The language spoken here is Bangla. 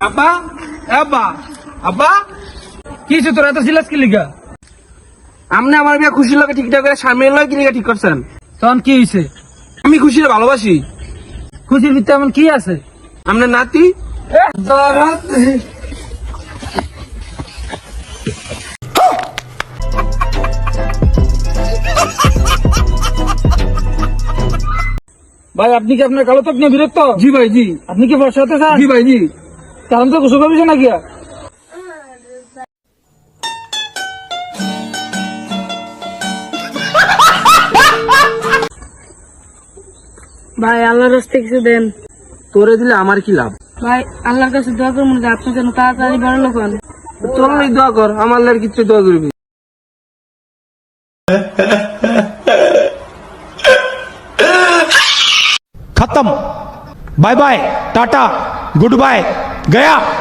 আব্বা আব্বা আব্বা কি হচ্ছে তোরা এত সিলাস কি লিগা? আপনি আমার বিয়ে খুশি লাগে ঠিকঠাক করে স্বামী লাগে কি লিগা ঠিক করছেন? তখন কি হয়েছে? আমি খুশিরে ভালোবাসি। খুশির ভিতরে এমন কি আছে? আপনার নাতি ভাই, আপনি কি আপনার কালো ত্বক নিয়ে বিরক্ত? জি ভাই, জি। আপনি কি বর্ষা হতে চান? জি ভাই, জি। কারণ তো গোসল করবেন নাকি? ভাই আল্লাহর রাস্তায় কিছু দেন। তোরে দিলে আমার কি লাভ? ভাই আল্লাহর কাছে দোয়া করুন যে আপনি যেন তাড়াতাড়ি বড় লোক হন। তোর দোয়া কর, আমার আল্লাহর কিছু দোয়া করবি। खत्म। Bye bye, tata, goodbye, गया।